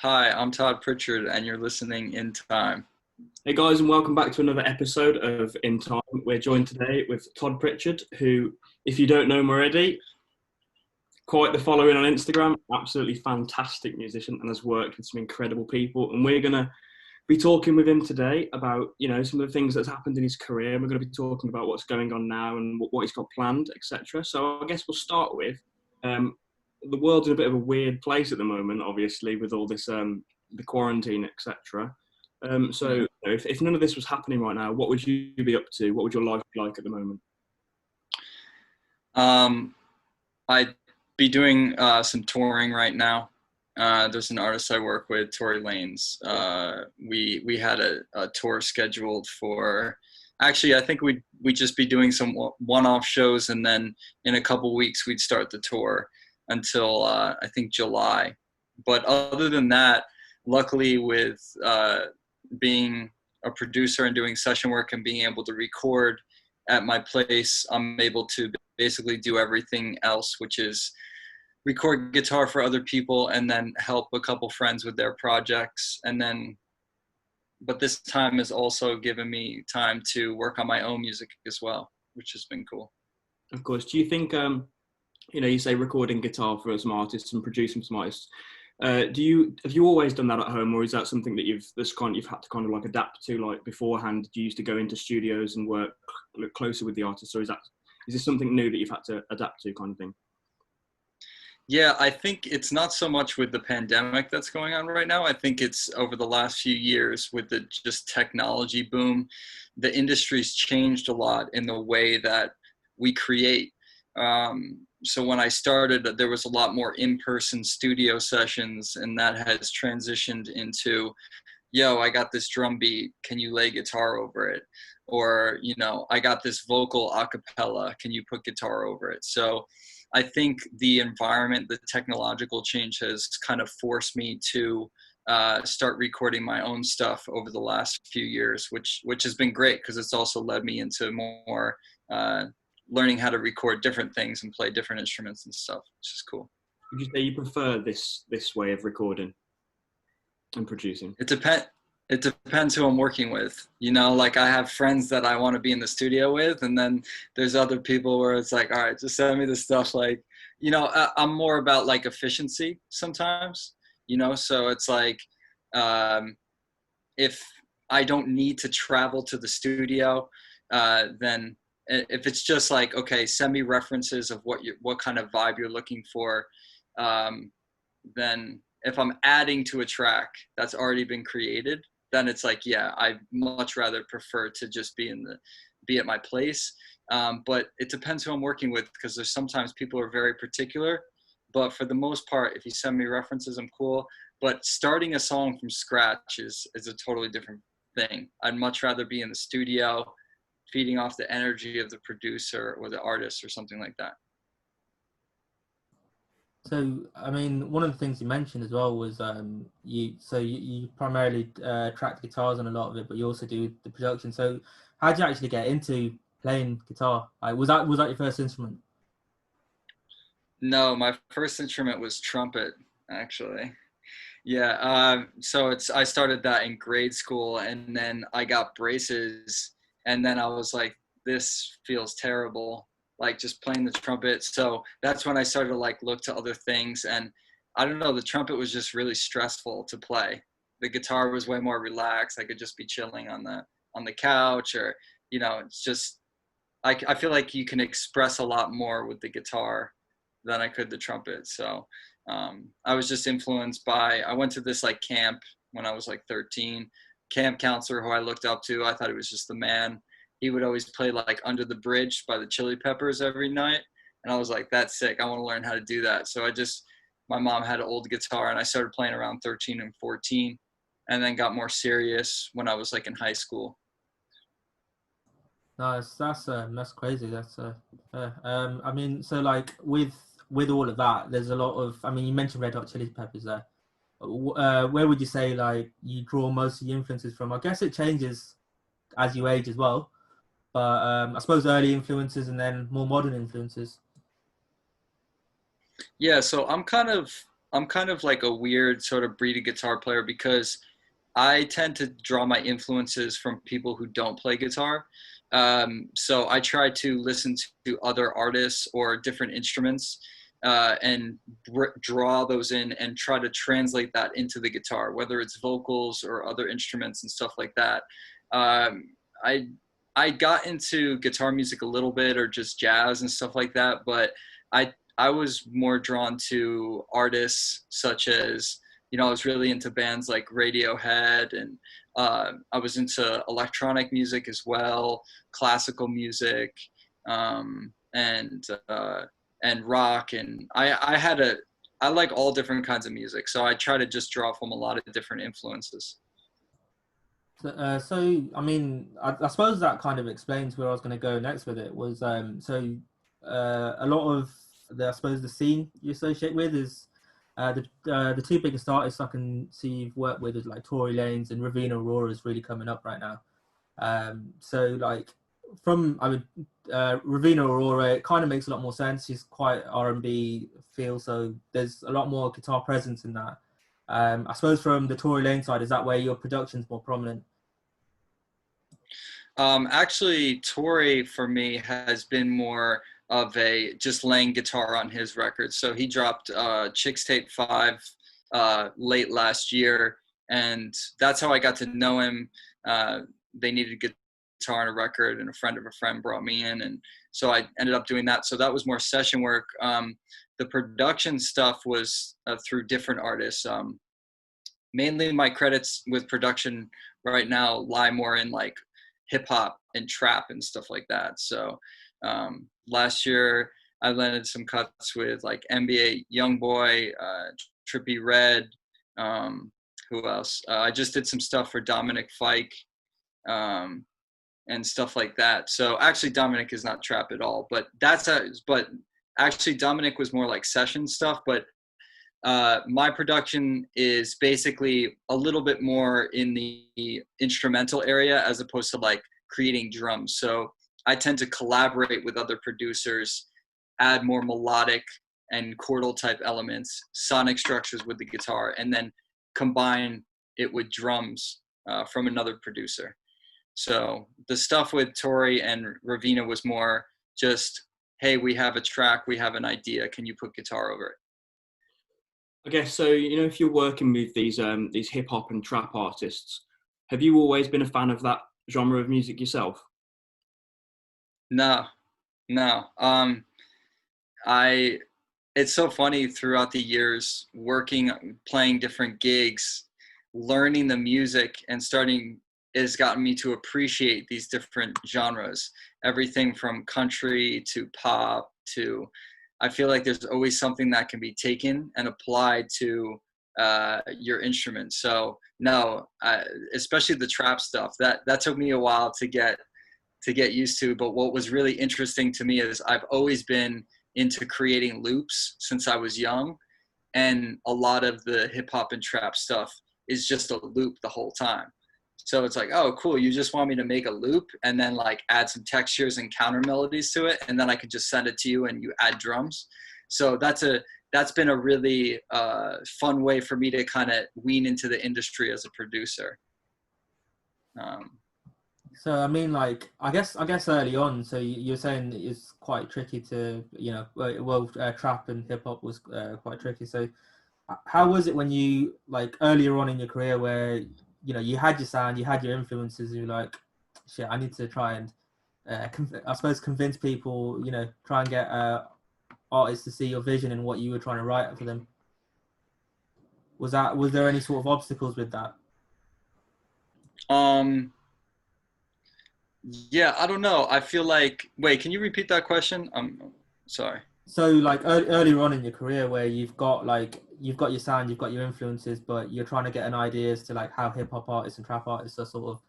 Hi, I'm Todd Pritchard, and you're listening in time. Hey guys, and welcome back to another episode of In Time. We're joined today with Todd Pritchard, who, if you don't know him already, quite the following on Instagram, absolutely fantastic musician and has worked with some incredible people. And we're going to be talking with him today about, some of the things that's happened in his career. And we're going to be talking about what's going on now and what he's got planned, etc. So I guess we'll start with, the world's in a bit of a weird place at the moment, obviously, with all this, the quarantine, etc. If none of this was happening right now, what would you be up to? What would your life be like at the moment? I'd be doing some touring right now. There's an artist I work with, Tory Lanez. We had a tour scheduled for. Actually, I think we'd just be doing some one-off shows, and then in a couple weeks we'd start the tour until I think July. But other than that, luckily with being a producer and doing session work and being able to record at my place, I'm able to basically do everything else, which is record guitar for other people and then help a couple friends with their projects. But this time has also given me time to work on my own music as well, which has been cool. Of course. Do you think, you say recording guitar for some artists and producing some artists, have you always done that at home, or is that something that you've had to kind of like adapt to, like beforehand? Do you used to go into studios and work closer with the artists, or is this something new that you've had to adapt to, kind of thing? Yeah, I think it's not so much with the pandemic that's going on right now. I think it's over the last few years with the just technology boom. The industry's changed a lot in the way that we create. So when I started, there was a lot more in-person studio sessions, and that has transitioned into, I got this drum beat, can you lay guitar over it? Or, I got this vocal a cappella, can you put guitar over it? So I think the environment, the technological change has kind of forced me to start recording my own stuff over the last few years, which has been great because it's also led me into more learning how to record different things and play different instruments and stuff, which is cool. Would you say you prefer this way of recording and producing? It depends who I'm working with. Like I have friends that I want to be in the studio with, and then there's other people where it's like, all right, just send me the stuff. Like, I'm more about like efficiency sometimes, so it's like, if I don't need to travel to the studio, then if it's just like, okay, send me references of what kind of vibe you're looking for, then if I'm adding to a track that's already been created, then it's like, I'd much rather prefer to just be at my place. But it depends who I'm working with, because there's sometimes people are very particular. But for the most part, if you send me references, I'm cool. But starting a song from scratch is a totally different thing. I'd much rather be in the studio, feeding off the energy of the producer or the artist or something like that. So, I mean, one of the things you mentioned as well was you primarily track the guitars on a lot of it, but you also do the production. So, how did you actually get into playing guitar? Was that your first instrument? No, my first instrument was trumpet, actually. Yeah, I started that in grade school, and then I got braces, and then I was like, this feels terrible, like just playing the trumpet. So that's when I started to like look to other things, and I don't know, the trumpet was just really stressful to play. The guitar was way more relaxed. I could just be chilling on the couch, or it's just I feel like you can express a lot more with the guitar than I could the trumpet. So I was just influenced by, I went to this like camp when I was like 13, camp counselor who I looked up to. I thought he was just the man. He would always play like Under the Bridge by the Chili Peppers every night. And I was like, that's sick. I want to learn how to do that. So my mom had an old guitar, and I started playing around 13 and 14, and then got more serious when I was like in high school. No, that's crazy. That's I mean, so like with all of that, there's a lot of, I mean, you mentioned Red Hot Chili Peppers there. Where would you say like you draw most of your influences from? I guess it changes as you age as well, but I suppose early influences and then more modern influences. Yeah, so I'm kind of I'm kind of like a weird sort of breed of guitar player because I tend to draw my influences from people who don't play guitar. So I try to listen to other artists or different instruments and draw those in and try to translate that into the guitar, whether it's vocals or other instruments and stuff like that. Um, I I got into guitar music a little bit or just jazz and stuff like that, but I was more drawn to artists such as, you know, I was really into bands like Radiohead, and I was into electronic music as well, classical music, and rock, and I like all different kinds of music, so I try to just draw from a lot of different influences. So I mean, I suppose that kind of explains where I was going to go next with it. Was a lot of I suppose the scene you associate with is the two biggest artists I can see you've worked with is like Tory Lanez and Raveena Aurora is really coming up right now. So like from Raveena Aurora, it kind of makes a lot more sense. She's quite R&B feel, so there's a lot more guitar presence in that. I suppose from the Tory Lane side, is that where your production's more prominent? Actually, Tory for me has been more of a just laying guitar on his records. So he dropped Chicks Tape 5 late last year, and that's how I got to know him. They needed a guitar on a record, and a friend of a friend brought me in, and so I ended up doing that. So that was more session work. The production stuff was through different artists. Mainly my credits with production right now lie more in like hip hop and trap and stuff like that. So last year I landed some cuts with like NBA Youngboy, Trippie Redd, who else? I just did some stuff for Dominic Fike, and stuff like that. So actually Dominic is not trap at all, but but actually Dominic was more like session stuff, but my production is basically a little bit more in the instrumental area as opposed to like creating drums. So I tend to collaborate with other producers, add more melodic and chordal type elements, sonic structures with the guitar, and then combine it with drums from another producer. So the stuff with Tory and Raveena was more just, hey, we have a track, we have an idea, can you put guitar over it? I guess so. You know, if you're working with these hip hop and trap artists, have you always been a fan of that genre of music yourself? No, no. It's so funny throughout the years working, playing different gigs, learning the music and starting has gotten me to appreciate these different genres, everything from country to pop to, I feel like there's always something that can be taken and applied to your instrument. So no, especially the trap stuff that took me a while to get used to. But what was really interesting to me is I've always been into creating loops since I was young, and a lot of the hip hop and trap stuff is just a loop the whole time. So it's like, oh, cool. You just want me to make a loop and then like add some textures and counter melodies to it, and then I could just send it to you and you add drums. So that's been a really fun way for me to kind of wean into the industry as a producer. So I mean, like I guess early on. So you're saying it's quite tricky to, you know, trap and hip hop was quite tricky. So how was it when you like earlier on in your career where, you know, you had your sound, you had your influences, you're like, shit, I need to try and I suppose convince people, you know, try and get artists to see your vision and what you were trying to write for them. Was there any sort of obstacles with that? Yeah, I don't know. I feel like, wait, can you repeat that question? I'm sorry. So like earlier on in your career where you've got your sound, you've got your influences, but you're trying to get an idea as to like how hip hop artists and trap artists are sort of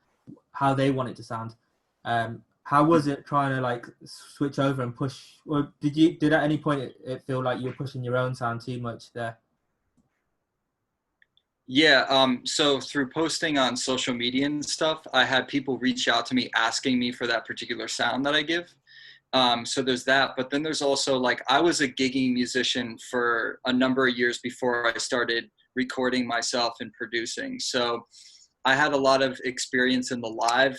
how they want it to sound. How was it trying to like switch over and push, or did at any point it feel like you were pushing your own sound too much there? Yeah, so through posting on social media and stuff, I had people reach out to me asking me for that particular sound that I give. So there's that, but then there's also like, I was a gigging musician for a number of years before I started recording myself and producing. So I had a lot of experience in the live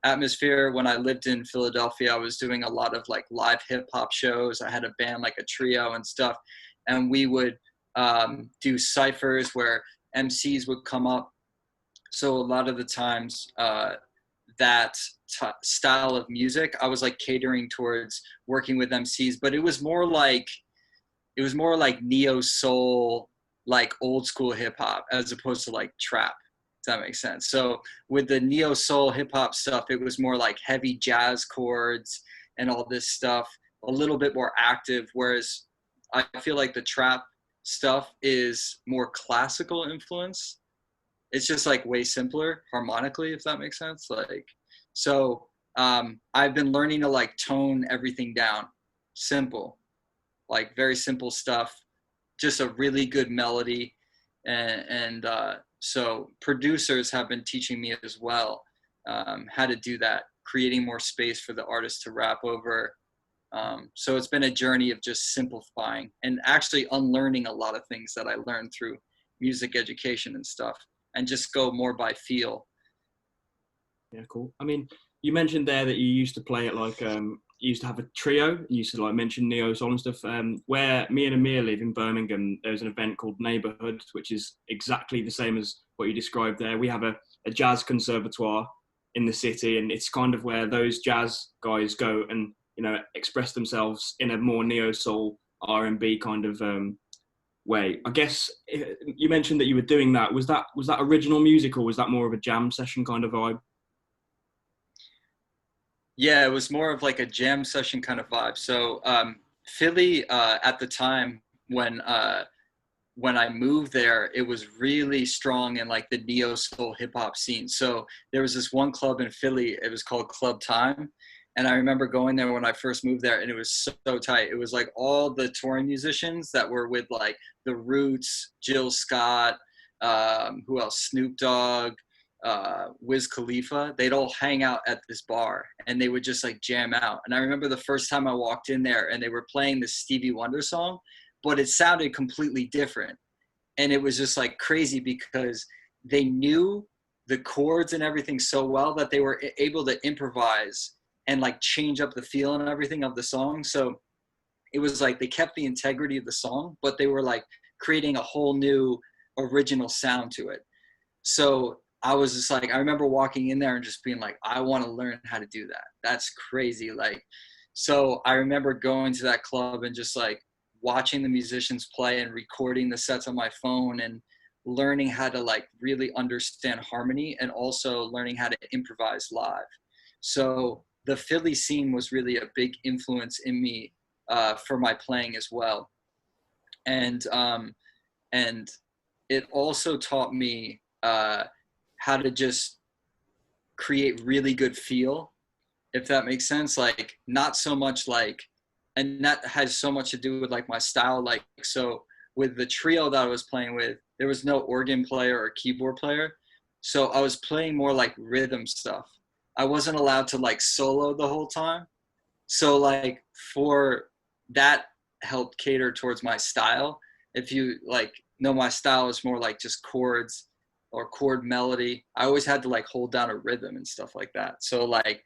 atmosphere. When I lived in Philadelphia, I was doing a lot of like live hip hop shows. I had a band, like a trio and stuff. And we would do cyphers where MCs would come up. So a lot of the times, that style of music, I was like catering towards working with MCs, but it was more like neo soul, like old school hip hop, as opposed to like trap. If that makes sense. So with the neo soul hip hop stuff, it was more like heavy jazz chords and all this stuff, a little bit more active. Whereas I feel like the trap stuff is more classical influence. It's just like way simpler harmonically, if that makes sense. Like, so I've been learning to like tone everything down, simple, like very simple stuff, just a really good melody. And so producers have been teaching me as well how to do that, creating more space for the artist to rap over. So it's been a journey of just simplifying and actually unlearning a lot of things that I learned through music education and stuff, and just go more by feel. Yeah, cool. I mean, you mentioned there that you used to play at like you used to have a trio. You used to like mention neo soul and stuff. Where me and Ameer live in Birmingham, there's an event called Neighbourhood, which is exactly the same as what you described there. We have a jazz conservatoire in the city, and it's kind of where those jazz guys go and, you know, express themselves in a more neo soul R&B kind of way. I guess you mentioned that you were doing that. Was that original music, or was that more of a jam session kind of vibe? Yeah, it was more of like a jam session kind of vibe. So Philly at the time when I moved there, it was really strong in like the neo soul hip hop scene. So there was this one club in Philly. It was called Club Time. And I remember going there when I first moved there, and it was so tight. It was like all the touring musicians that were with like The Roots, Jill Scott, who else? Snoop Dogg, Wiz Khalifa. They'd all hang out at this bar, and they would just like jam out. And I remember the first time I walked in there, and they were playing this Stevie Wonder song, but it sounded completely different. And it was just like crazy because they knew the chords and everything so well that they were able to improvise and like change up the feel and everything of the song. So it was like they kept the integrity of the song, but they were like creating a whole new original sound to it. So I was just like, I remember walking in there and just being like, I want to learn how to do that. That's crazy. Like, so I remember going to that club and just like watching the musicians play and recording the sets on my phone and learning how to like really understand harmony, and also learning how to improvise live. So the Philly scene was really a big influence in me for my playing as well. And it also taught me how to just create really good feel, if that makes sense. Like, not so much like, and that has so much to do with like my style. Like, so with the trio that I was playing with, there was no organ player or keyboard player. So I was playing more like rhythm stuff. I wasn't allowed to like solo the whole time. So like for that helped cater towards my style. If you like know, my style is more like just chords or chord melody. I always had to like hold down a rhythm and stuff like that. So like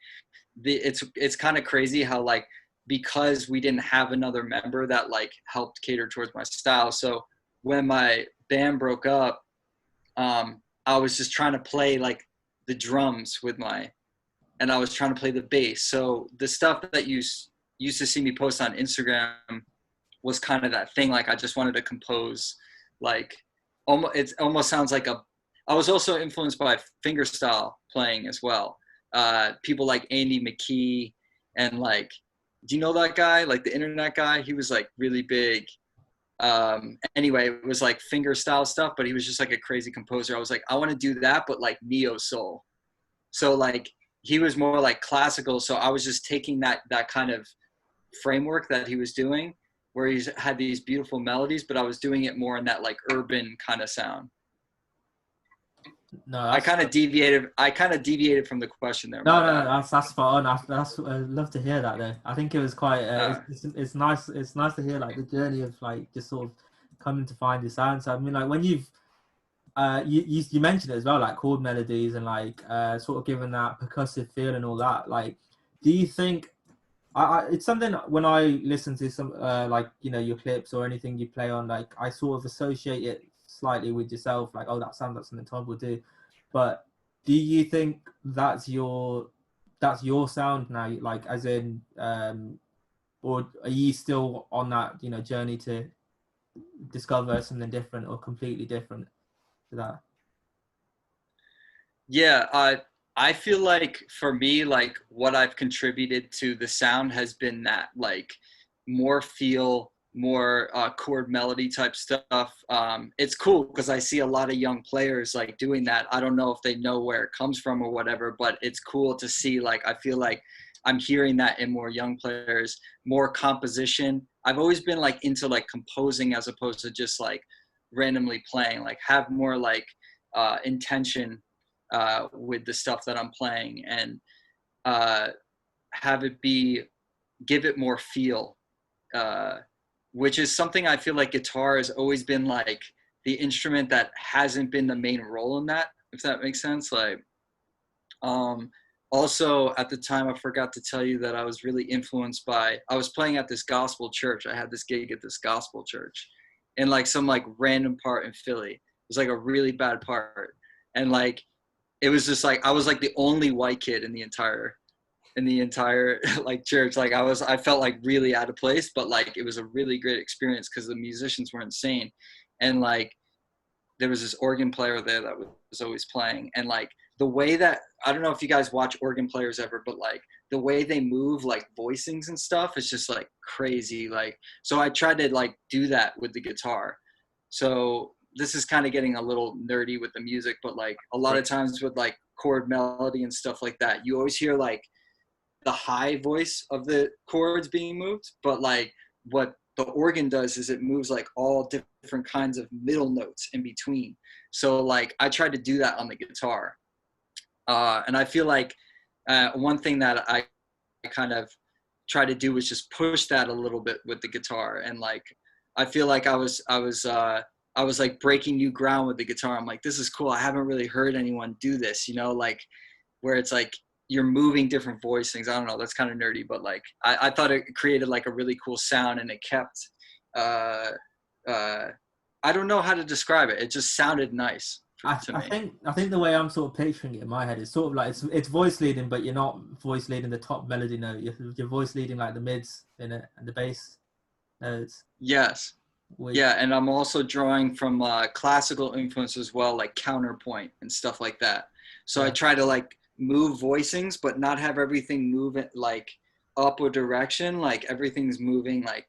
it's kind of crazy how like, because we didn't have another member that like helped cater towards my style. So when my band broke up, I was just trying to play like the drums and I was trying to play the bass. So the stuff that you used to see me post on Instagram was kind of that thing. Like, I just wanted to compose, like, it almost sounds like I was also influenced by fingerstyle playing as well. People like Andy McKee, and like, do you know that guy? Like the internet guy, he was like really big. Anyway, it was like fingerstyle stuff, but he was just like a crazy composer. I was like, I want to do that, but like neo soul. So like, he was more like classical. So I was just taking that kind of framework that he was doing, where he's had these beautiful melodies, but I was doing it more in that like urban kind of sound. No, I kind of deviated from the question there. No, My no, bad. no, that's spot on. I'd love to hear that though. I think it was quite. Uh, It's nice. It's nice to hear like the journey of like just sort of coming to find your sound. So I mean, like when you mentioned it as well, like chord melodies and like sort of giving that percussive feel and all that. Like, do you think it's something when I listen to some like your clips or anything you play on, like I sort of associate it slightly with yourself, like oh that sounds like something Todd would do, but do you think that's your sound now, like as in or are you still on that journey to discover something different or completely different to that? yeah, I feel like for me, like what I've contributed to the sound has been that like more feel, more chord melody type stuff. It's cool because I see a lot of young players like doing that. I don't know if they know where it comes from or whatever, but it's cool to see. Like I feel like I'm hearing that in more young players, more composition. I've always been like into like composing as opposed to just like randomly playing. Like have more like intention with the stuff that I'm playing, and uh, have it give it more feel, which is something I feel like guitar has always been like the instrument that hasn't been the main role in that, if that makes sense. Like, also at the time, I forgot to tell you that I was really influenced I was playing at this gospel church. I had this gig at this gospel church in like some like random part in Philly. It was like a really bad part. And like, it was just like I was like the only white kid in the entire like church. Like I felt like really out of place, but like it was a really great experience because the musicians were insane. And like there was this organ player there that was always playing, and like the way that, I don't know if you guys watch organ players ever, but like the way they move like voicings and stuff is just like crazy. Like so I tried to like do that with the guitar. So this is kind of getting a little nerdy with the music, but like a lot of times with like chord melody and stuff like that, you always hear like the high voice of the chords being moved, but like what the organ does is it moves like all different kinds of middle notes in between. So like I tried to do that on the guitar, and I feel like one thing that I kind of try to do was just push that a little bit with the guitar. And like I feel like I was like breaking new ground with the guitar. I'm like, this is cool. I haven't really heard anyone do this, like where it's like you're moving different voicings. I don't know, that's kind of nerdy, but like I thought it created like a really cool sound, and it kept I don't know how to describe it. It just sounded nice to me. I think the way I'm sort of picturing it in my head is sort of like it's voice leading, but you're not voice leading the top melody note. You're voice leading like the mids in it and the bass notes. Yes. Yeah, and I'm also drawing from classical influence as well, like counterpoint and stuff like that. So I try to like move voicings, but not have everything move it like up a direction. Like everything's moving like,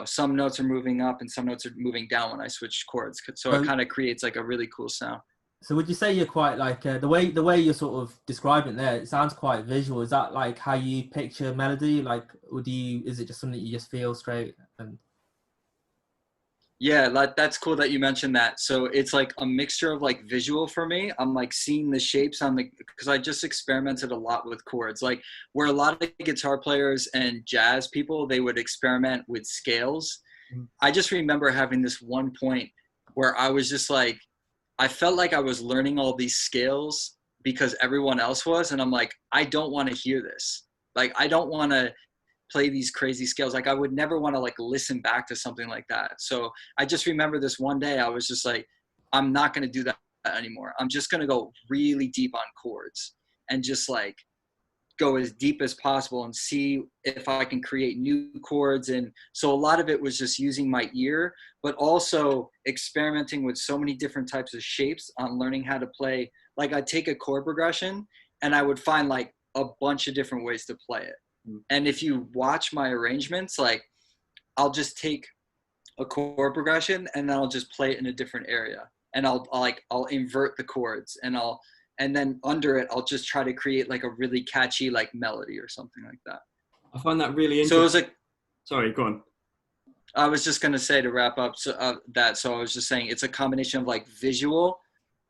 some notes are moving up and some notes are moving down when I switch chords. So it kind of creates like a really cool sound. So would you say you're quite like the way you're sort of describing there? It sounds quite visual. Is that like how you picture melody? Like, or is it just something that you just feel straight? And yeah, that's cool that you mentioned that. So it's like a mixture of like visual for me. I'm like seeing the shapes on because I just experimented a lot with chords. Like where a lot of guitar players and jazz people, they would experiment with scales. I just remember having this one point where I was just like, I felt like I was learning all these scales because everyone else was. And I'm like, I don't want to hear this. Like, I don't want to play these crazy scales. Like I would never want to like listen back to something like that. So I just remember this one day I was just like, I'm not going to do that anymore. I'm just going to go really deep on chords and just like go as deep as possible and see if I can create new chords. And so a lot of it was just using my ear, but also experimenting with so many different types of shapes on learning how to play. Like I'd take a chord progression and I would find like a bunch of different ways to play it. And if you watch my arrangements, like I'll just take a chord progression and then I'll just play it in a different area, and I'll invert the chords, and then under it I'll just try to create like a really catchy like melody or something like that. I find that really interesting. So it was like, sorry, go on. I was just gonna say to wrap up, so I was just saying it's a combination of like visual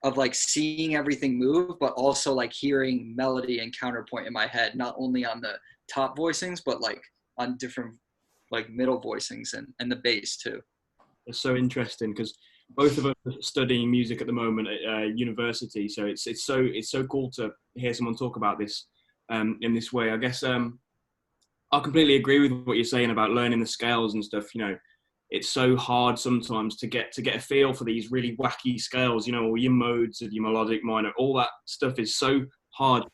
of like seeing everything move, but also like hearing melody and counterpoint in my head, not only on the top voicings, but like on different like middle voicings and the bass too. It's so interesting because both of us are studying music at the moment at university, so it's so cool to hear someone talk about this in this way. I guess I completely agree with what you're saying about learning the scales and stuff. You know, it's so hard sometimes to get a feel for these really wacky scales. You know, all your modes and your melodic minor, all that stuff is so hard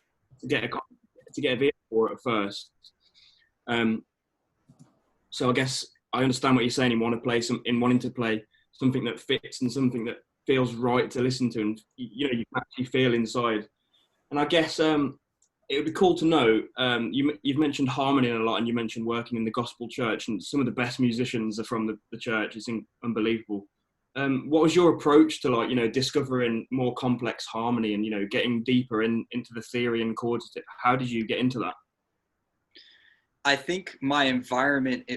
to get a feel for at first. So I guess I understand what you're saying in wanting to play something that fits and something that feels right to listen to, and you know you can actually feel inside. And I guess it would be cool to know. You've mentioned harmony a lot, and you mentioned working in the gospel church, and some of the best musicians are from the church. It's unbelievable. What was your approach to, like, you know, discovering more complex harmony and, you know, getting deeper into the theory and chords? How did you get into that? I think my environment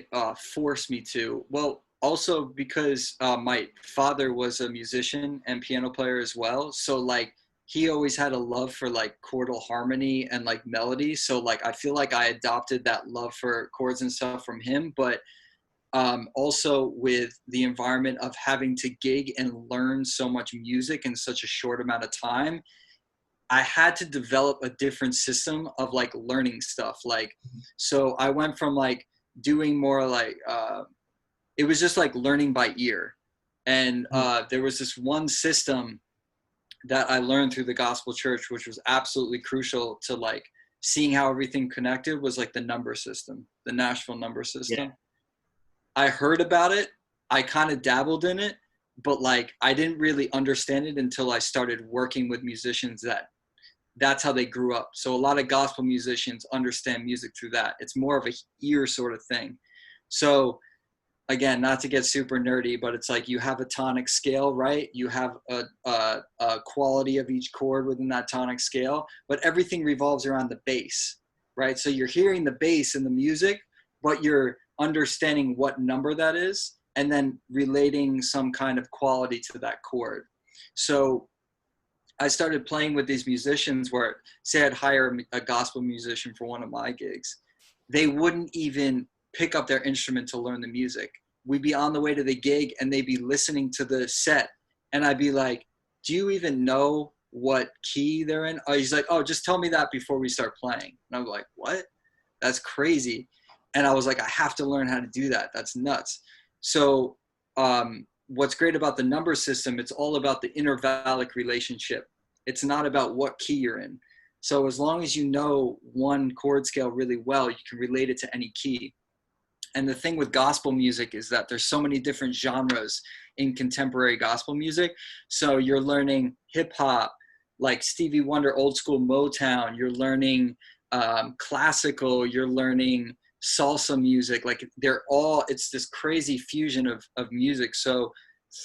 forced me to. Well, also because my father was a musician and piano player as well. So like he always had a love for like chordal harmony and like melody. So like I feel like I adopted that love for chords and stuff from him. But also with the environment of having to gig and learn so much music in such a short amount of time, I had to develop a different system of like learning stuff. Like, so I went from like doing more like, it was just like learning by ear. And there was this one system that I learned through the gospel church, which was absolutely crucial to like seeing how everything connected, was like the number system, the Nashville number system. Yeah. I heard about it. I kind of dabbled in it, but like, I didn't really understand it until I started working with musicians that's how they grew up. So a lot of gospel musicians understand music through that. It's more of a ear sort of thing. So again, not to get super nerdy, but it's like you have a tonic scale, right? You have a quality of each chord within that tonic scale, but everything revolves around the bass, right? So you're hearing the bass in the music, but you're understanding what number that is and then relating some kind of quality to that chord. So I started playing with these musicians where, say I'd hire a gospel musician for one of my gigs. They wouldn't even pick up their instrument to learn the music. We'd be on the way to the gig and they'd be listening to the set. And I'd be like, do you even know what key they're in? Oh, he's like, oh, just tell me that before we start playing. And I'm like, what? That's crazy. And I was like, I have to learn how to do that. That's nuts. So, what's great about the number system, it's all about the intervallic relationship. It's not about what key you're in. So as long as you know one chord scale really well, you can relate it to any key. And the thing with gospel music is that there's so many different genres in contemporary gospel music. So you're learning hip hop, like Stevie Wonder, old school Motown. You're learning classical. You're learning salsa music. Like it's this crazy fusion of music. So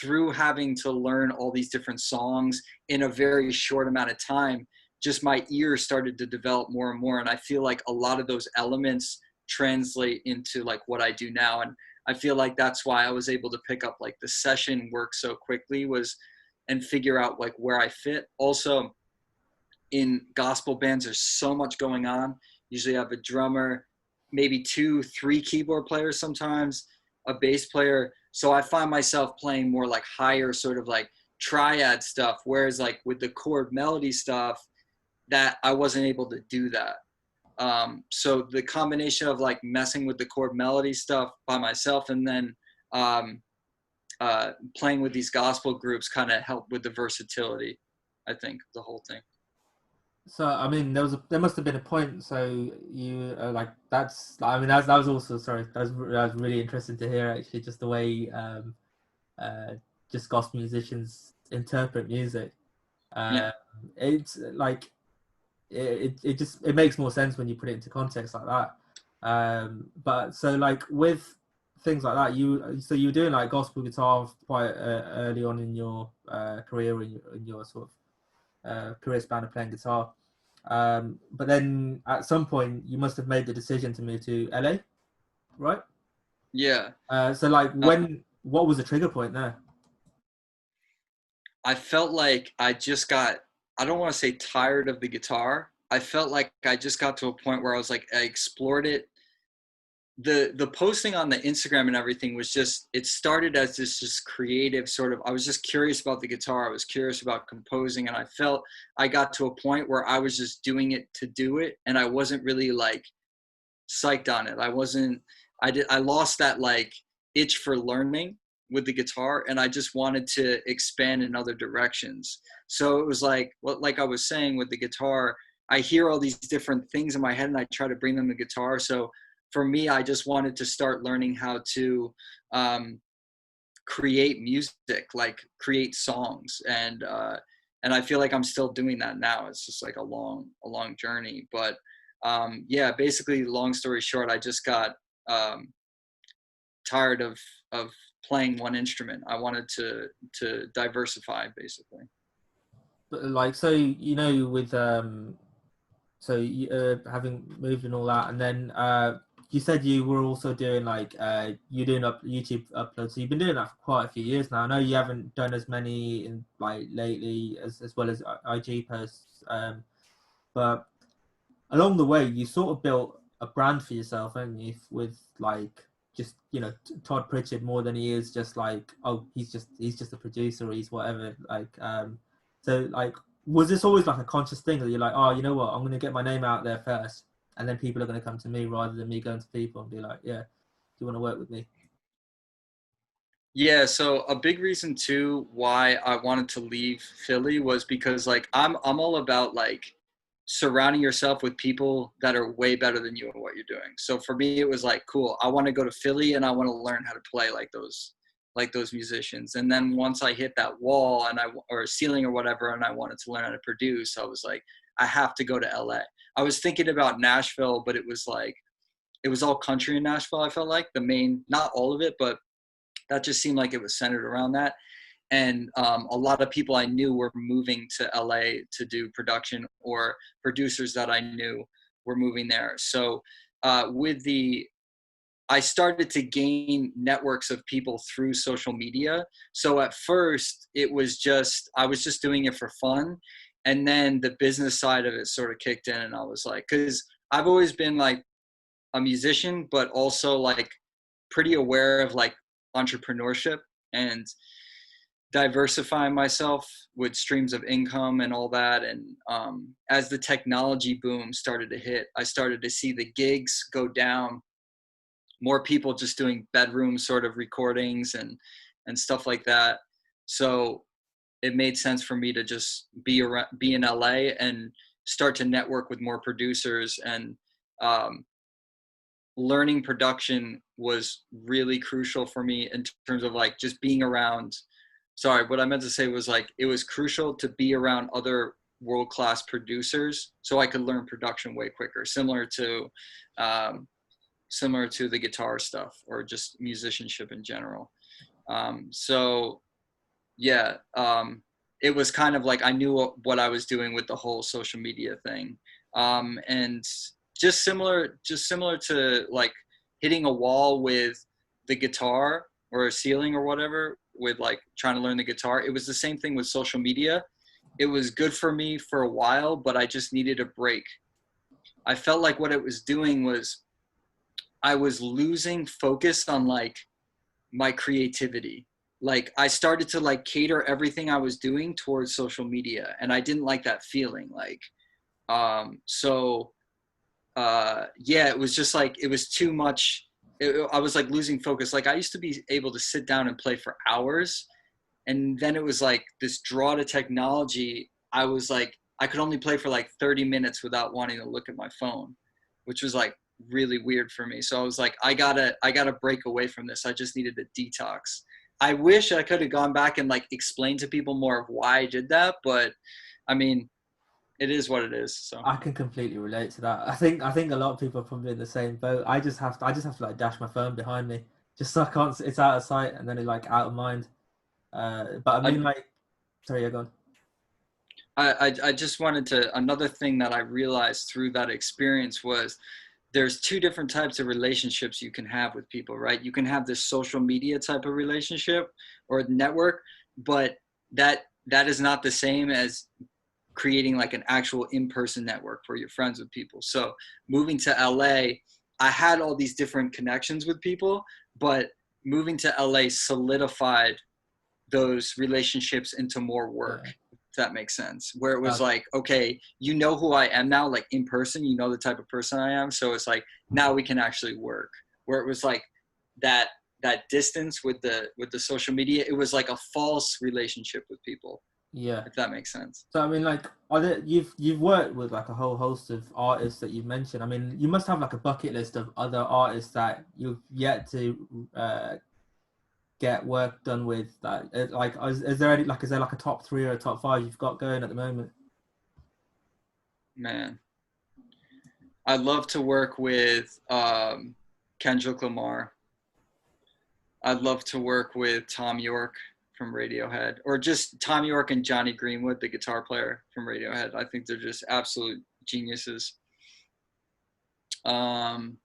through having to learn all these different songs in a very short amount of time, just my ears started to develop more and more. And I feel like a lot of those elements translate into like what I do now. And I feel like that's why I was able to pick up like the session work so quickly and figure out like where I fit. Also in gospel bands, there's so much going on. Usually I have a drummer, maybe 2-3 keyboard players, sometimes a bass player. So I find myself playing more like higher sort of like triad stuff. Whereas like with the chord melody stuff, that I wasn't able to do that. So the combination of like messing with the chord melody stuff by myself and then playing with these gospel groups kind of helped with the versatility, I think, the whole thing. So I mean, there must have been a point. So you like that's. I mean, that was also that was really interesting to hear, actually, just the way just gospel musicians interpret music. Yeah. It's like it makes more sense when you put it into context like that. But so like with things like that, you were doing like gospel guitar quite early on in your career, in your sort of career span of playing guitar, but then at some point you must have made the decision to move to LA, right? Yeah. So like what was the trigger point there? I felt like I just got, I don't want to say tired of the guitar. I felt like I just got to a point where I was like, I explored it. The posting on the Instagram and everything was just, it started as this just creative sort of, I was just curious about the guitar. I was curious about composing, and I felt I got to a point where I was just doing it to do it. And I wasn't really like psyched on it. I lost that like itch for learning with the guitar, and I just wanted to expand in other directions. So it was like, what, like I was saying with the guitar, I hear all these different things in my head and I try to bring them to guitar. So for me, I just wanted to start learning how to create music, like create songs. And I feel like I'm still doing that now. It's just like a long journey. But yeah, basically, long story short, I just got tired of playing one instrument. I wanted to diversify, basically. But like, so you know, with so having moved and all that, and then you said you were also doing like you're doing YouTube uploads. So you've been doing that for quite a few years now. I know you haven't done as many in like lately as well as IG posts, but along the way you sort of built a brand for yourself, haven't you? With like just, you know, Todd Pritchard, more than he is just like, oh, he's just a producer, or he's whatever. Like so like, was this always like a conscious thing that you're like, oh, you know what, I'm going to get my name out there first, and then people are going to come to me rather than me going to people and be like, yeah, do you want to work with me? Yeah, so a big reason too why I wanted to leave Philly was because like I'm all about like surrounding yourself with people that are way better than you at what you're doing. So for me it was like, cool, I want to go to Philly and I want to learn how to play like those musicians. And then once I hit that wall or ceiling or whatever, and I wanted to learn how to produce, I was like, I have to go to LA. I was thinking about Nashville, but it was like, it was all country in Nashville. I felt like the main, not all of it, but that just seemed like it was centered around that. And a lot of people I knew were moving to LA to do production, or producers that I knew were moving there. So I started to gain networks of people through social media. So at first it was just, I was just doing it for fun. And then the business side of it sort of kicked in, and I was like, cause I've always been like a musician, but also like pretty aware of like entrepreneurship and diversifying myself with streams of income and all that. And as the technology boom started to hit, I started to see the gigs go down, more people just doing bedroom sort of recordings and stuff like that. So it made sense for me to just be in LA and start to network with more producers. And learning production was really crucial for me in terms of like just being around. Sorry, what I meant to say was like, it was crucial to be around other world-class producers so I could learn production way quicker, similar to the guitar stuff or just musicianship in general. So yeah, it was kind of like I knew what I was doing with the whole social media thing. And just similar to like hitting a wall with the guitar or a ceiling or whatever, with like trying to learn the guitar. It was the same thing with social media. It was good for me for a while, but I just needed a break. I felt like what it was doing was I was losing focus on like my creativity. Like I started to like cater everything I was doing towards social media, and I didn't like that feeling. Like, yeah, it was just like, it was too much. I was like losing focus. Like I used to be able to sit down and play for hours, and then it was like this draw to technology. I was like, I could only play for like 30 minutes without wanting to look at my phone, which was like really weird for me. So I was like, I gotta break away from this. I just needed a detox. I wish I could have gone back and like explained to people more of why I did that, but I mean, it is what it is. So I can completely relate to that. I think a lot of people are probably in the same boat. I just have to like dash my phone behind me, just so I can't. It's out of sight, and then it's like out of mind. But I mean, like, sorry, you're gone. I just wanted to, another thing that I realized through that experience was there's two different types of relationships you can have with people, right? You can have this social media type of relationship or network, but that that is not the same as creating like an actual in-person network where you're friends with people. So moving to LA, I had all these different connections with people, but moving to LA solidified those relationships into more work, if that makes sense. Where it was like, okay, you know who I am now, like in person, you know the type of person I am. So it's like, now we can actually work. Where it was like that distance with the social media, it was like a false relationship with people. Yeah, if that makes sense. So I mean, like, you've worked with like a whole host of artists that you've mentioned. I mean, you must have like a bucket list of other artists that you've yet to get work done with. Like, is there any, like, is there like a top 3 or a top 5 you've got going at the moment? Man, I'd love to work with Kendrick Lamar. I'd love to work with Tom York from Radiohead, or just Tom York and Johnny Greenwood, the guitar player from Radiohead. I think they're just absolute geniuses. And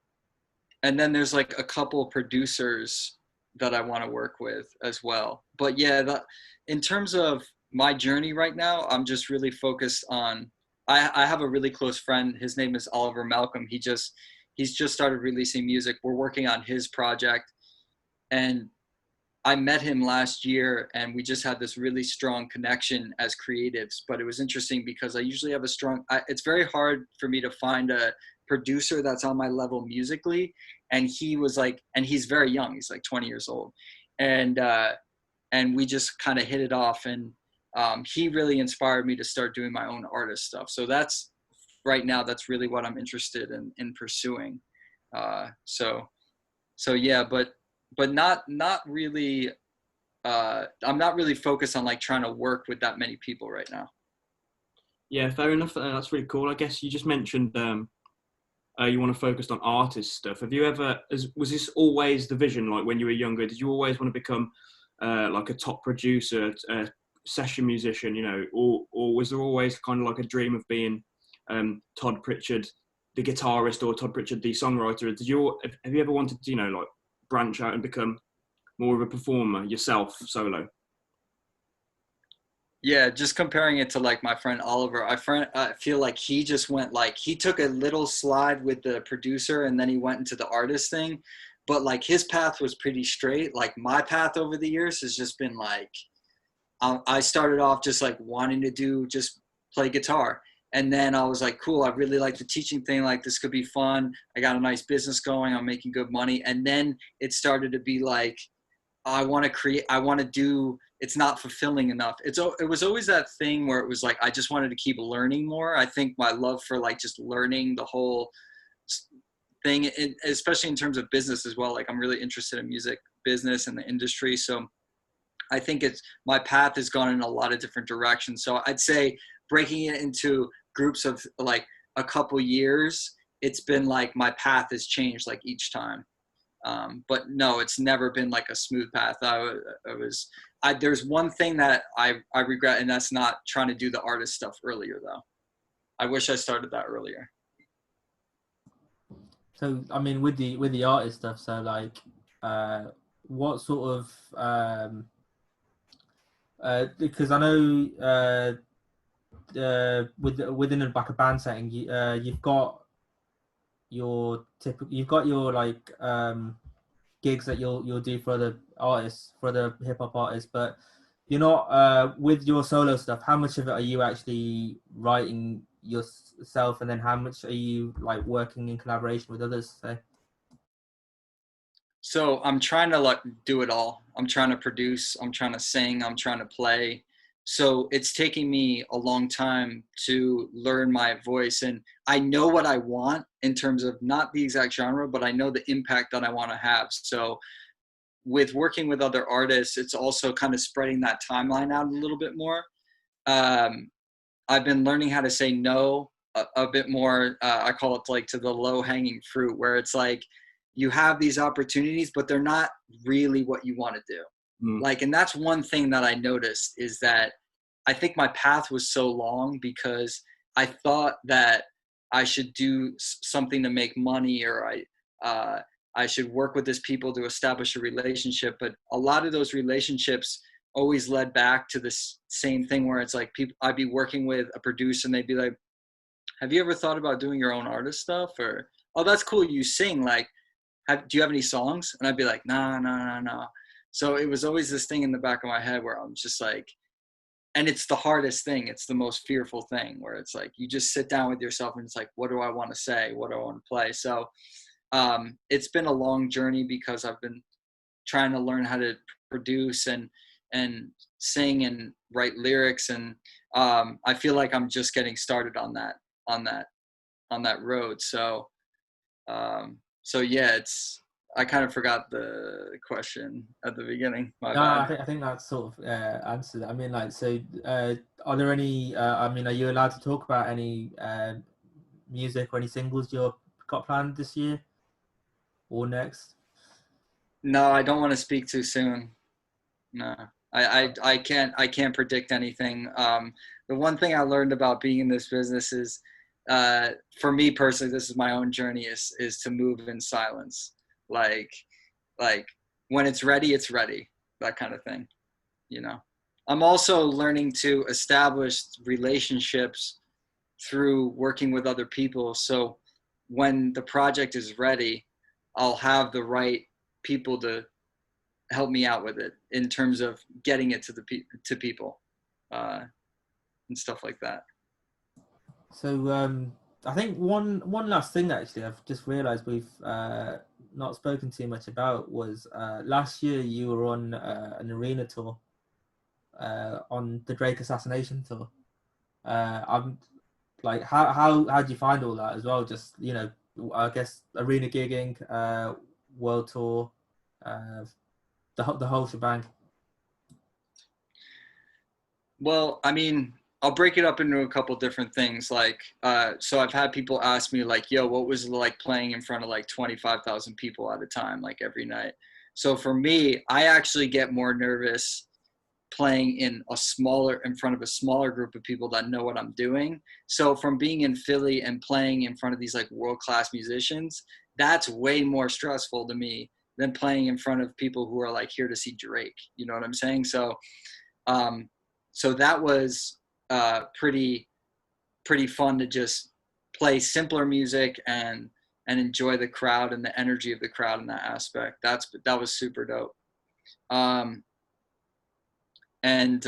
then there's like a couple producers that I want to work with as well. But yeah, in terms of my journey right now, I'm just really focused on, I have a really close friend. His name is Oliver Malcolm. He's just started releasing music. We're working on his project. And I met him last year, and we just had this really strong connection as creatives. But it was interesting because I usually have it's very hard for me to find a producer that's on my level musically. And he was like, and he's very young. He's like 20 years old. And we just kind of hit it off. And he really inspired me to start doing my own artist stuff. So right now, that's really what I'm interested in pursuing. So yeah, but not really, I'm not really focused on like trying to work with that many people right now. Yeah, fair enough. That's really cool. I guess you just mentioned you want to focus on artist stuff. Have you ever, was this always the vision? Like when you were younger, did you always want to become like a top producer, a session musician, you know, or was there always kind of like a dream of being Todd Pritchard, the guitarist, or Todd Pritchard, the songwriter? Have you ever wanted to, you know, like branch out and become more of a performer yourself, solo? Yeah, just comparing it to like my friend Oliver, I feel like he just went like, he took a little slide with the producer and then he went into the artist thing. But like his path was pretty straight. Like my path over the years has just been like, I started off just like wanting to just play guitar. And then I was like, cool, I really like the teaching thing. Like this could be fun. I got a nice business going. I'm making good money. And then it started to be like, I want to create, I want to do, it's not fulfilling enough. It was always that thing where it was like, I just wanted to keep learning more. I think my love for like just learning the whole thing, especially in terms of business as well. Like I'm really interested in music business and the industry. So I think my path has gone in a lot of different directions. So I'd say breaking it into groups of like a couple years, it's been like my path has changed like each time. But no, it's never been like a smooth path. There's one thing that I regret, and that's not trying to do the artist stuff earlier though. I wish I started that earlier. So, I mean, with the artist stuff, so like, what sort of, because I know within like a band setting, you've got your like gigs that you'll do for the artists, for the hip hop artists, but you're not with your solo stuff. How much of it are you actually writing yourself, and then how much are you like working in collaboration with others? So I'm trying to like do it all. I'm trying to produce, I'm trying to sing, I'm trying to play. So it's taking me a long time to learn my voice. And I know what I want in terms of not the exact genre, but I know the impact that I want to have. So with working with other artists, it's also kind of spreading that timeline out a little bit more. I've been learning how to say no a bit more. I call it like to the low hanging fruit, where it's like you have these opportunities, but they're not really what you want to do. Like, and that's one thing that I noticed is that I think my path was so long because I thought that I should do something to make money, or I should work with these people to establish a relationship. But a lot of those relationships always led back to this same thing where it's like people, I'd be working with a producer and they'd be like, have you ever thought about doing your own artist stuff? Or, oh, that's cool, you sing, like, do you have any songs? And I'd be like, nah. So it was always this thing in the back of my head where I'm just like, and it's the hardest thing. It's the most fearful thing where it's like, you just sit down with yourself and it's like, what do I want to say? What do I want to play? So it's been a long journey because I've been trying to learn how to produce and sing and write lyrics. And I feel like I'm just getting started on that road. So yeah, I kind of forgot the question at the beginning. My bad. I think that's sort of answered. I mean, like, so are there any? I mean, are you allowed to talk about any music or any singles you've got planned this year or next? No, I don't want to speak too soon. No, I can't predict anything. The one thing I learned about being in this business is, for me personally, this is my own journey, is to move in silence. Like when it's ready, that kind of thing, you know. I'm also learning to establish relationships through working with other people. So when the project is ready, I'll have the right people to help me out with it in terms of getting it to people and stuff like that. So I think one last thing actually I've just realised we've not spoken too much about was last year you were on an arena tour on the Drake Assassination tour. I'm like, how do you find all that as well? Just, you know, I guess arena gigging, world tour, the whole shebang. Well, I mean, I'll break it up into a couple different things. Like, so I've had people ask me like, yo, what was it like playing in front of like 25,000 people at a time, like every night? So for me, I actually get more nervous playing in front of a smaller group of people that know what I'm doing. So from being in Philly and playing in front of these like world-class musicians, that's way more stressful to me than playing in front of people who are like here to see Drake. You know what I'm saying? So, so that was pretty fun to just play simpler music and enjoy the crowd and the energy of the crowd in that aspect. That was super dope. And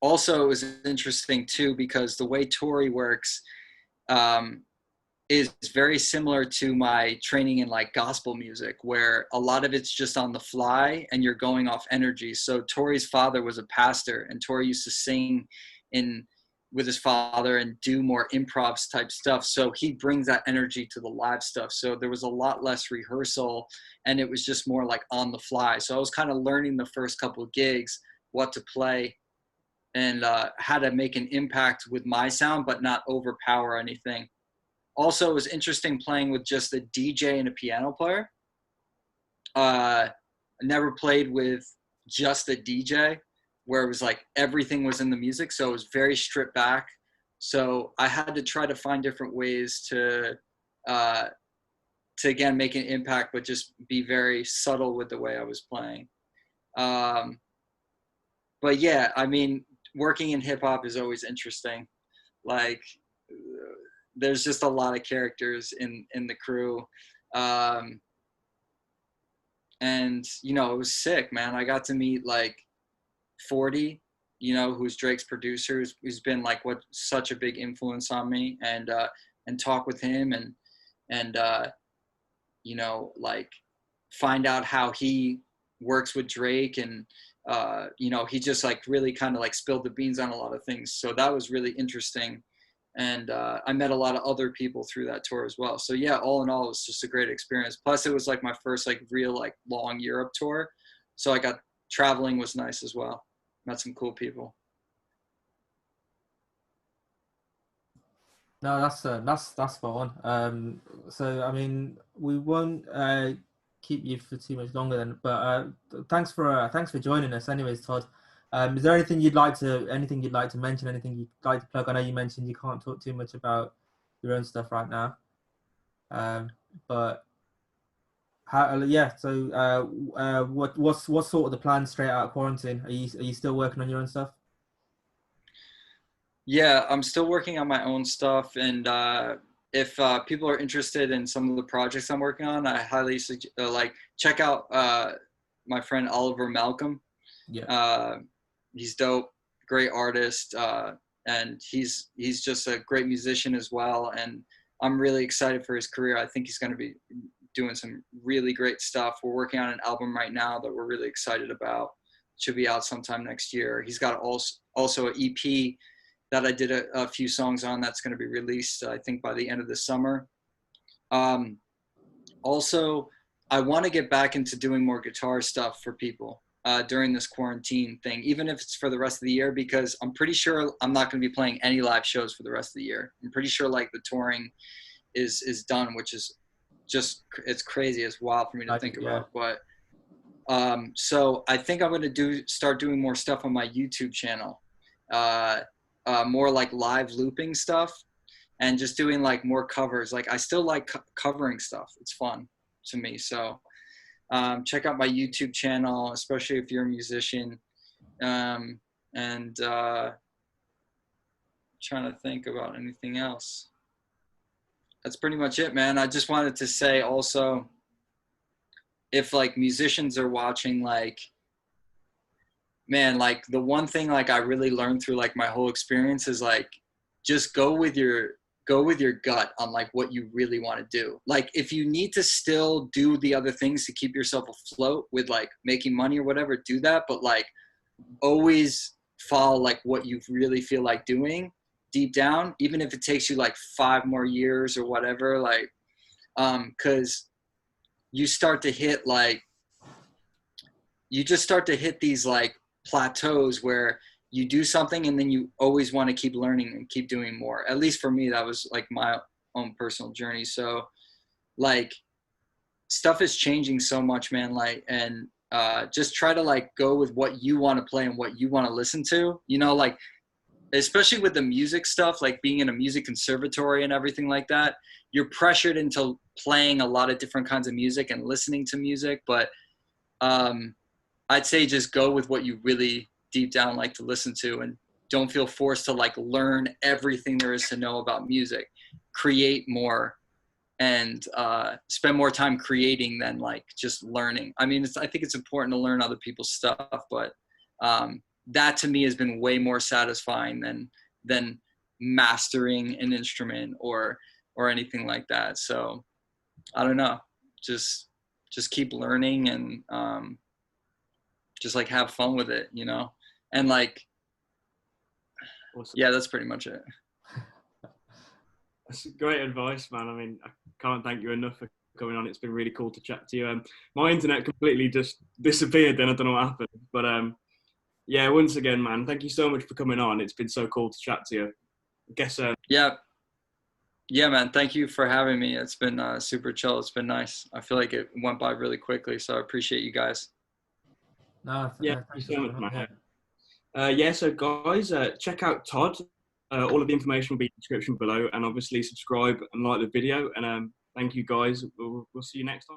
also it was interesting too, because the way Tory works is very similar to my training in like gospel music, where a lot of it's just on the fly and you're going off energy. So Tory's father was a pastor, and Tory used to sing with his father and do more improv type stuff. So he brings that energy to the live stuff. So there was a lot less rehearsal and it was just more like on the fly. So I was kind of learning the first couple of gigs what to play and how to make an impact with my sound, but not overpower anything. Also, it was interesting playing with just a DJ and a piano player. I never played with just a DJ where it was like everything was in the music. So it was very stripped back. So I had to try to find different ways to again, make an impact, but just be very subtle with the way I was playing. But yeah, I mean, working in hip hop is always interesting. Like, there's just a lot of characters in the crew. And, you know, it was sick, man. I got to meet like 40, you know, who's Drake's producer, who's been like such a big influence on me, and talk with him and you know, like find out how he works with Drake, and you know, he just like really kind of like spilled the beans on a lot of things. So that was really interesting. And I met a lot of other people through that tour as well. So yeah, all in all, it was just a great experience. Plus it was like my first like real like long Europe tour. So I got traveling was nice as well. Met some cool people. No, that's spot on. So I mean, we won't keep you for too much longer then. But thanks for joining us, anyways, Todd. Is there anything you'd like to mention? Anything you'd like to plug? I know you mentioned you can't talk too much about your own stuff right now. But How, yeah. So, what's sort of the plan straight out of quarantine? Are you still working on your own stuff? Yeah, I'm still working on my own stuff, and if people are interested in some of the projects I'm working on, I highly suggest like check out my friend Oliver Malcolm. Yeah. He's dope, great artist, and he's just a great musician as well. And I'm really excited for his career. I think he's going to be doing some really great stuff. We're working on an album right now that we're really excited about. Should be out sometime next year. He's got also an EP that I did a few songs on that's going to be released, I think, by the end of the summer. Also, I want to get back into doing more guitar stuff for people during this quarantine thing, even if it's for the rest of the year, because I'm pretty sure I'm not going to be playing any live shows for the rest of the year. I'm pretty sure like the touring is done, which is just, it's crazy. It's wild for me to think about. But so I think I'm going to start doing more stuff on my YouTube channel. More like live looping stuff and just doing like more covers. Like I still like covering stuff. It's fun to me. So check out my YouTube channel, especially if you're a musician. And trying to think about anything else. That's pretty much it, man. I just wanted to say also, if like musicians are watching, like, man, like the one thing like I really learned through like my whole experience is like, just go with your gut on like what you really want to do. Like if you need to still do the other things to keep yourself afloat with like making money or whatever, do that. But like always follow like what you really feel like doing deep down, even if it takes you like 5 more years or whatever, like, 'cause you start to hit like, you just start to hit these like plateaus where you do something and then you always want to keep learning and keep doing more. At least for me, that was like my own personal journey. So like stuff is changing so much, man. Like, and just try to like go with what you want to play and what you want to listen to, you know, like, especially with the music stuff, like being in a music conservatory and everything like that, you're pressured into playing a lot of different kinds of music and listening to music. But I'd say just go with what you really deep down like to listen to, and don't feel forced to like learn everything there is to know about music. Create more and spend more time creating than like just learning. I mean, I think it's important to learn other people's stuff, but that to me has been way more satisfying than mastering an instrument or anything like that. So I don't know, just keep learning and just like have fun with it, you know? And like, Awesome. Yeah, that's pretty much it. That's great advice, man. I mean, I can't thank you enough for coming on. It's been really cool to chat to you. My internet completely just disappeared then. I don't know what happened. But yeah, once again, man, thank you so much for coming on. It's been so cool to chat to you. I guess. Yeah, man. Thank you for having me. It's been super chill. It's been nice. I feel like it went by really quickly, so I appreciate you guys. No, yeah, thank you so much, man. Yeah, so guys, check out Todd. All of the information will be in the description below, and obviously subscribe and like the video. And thank you, guys. We'll see you next time.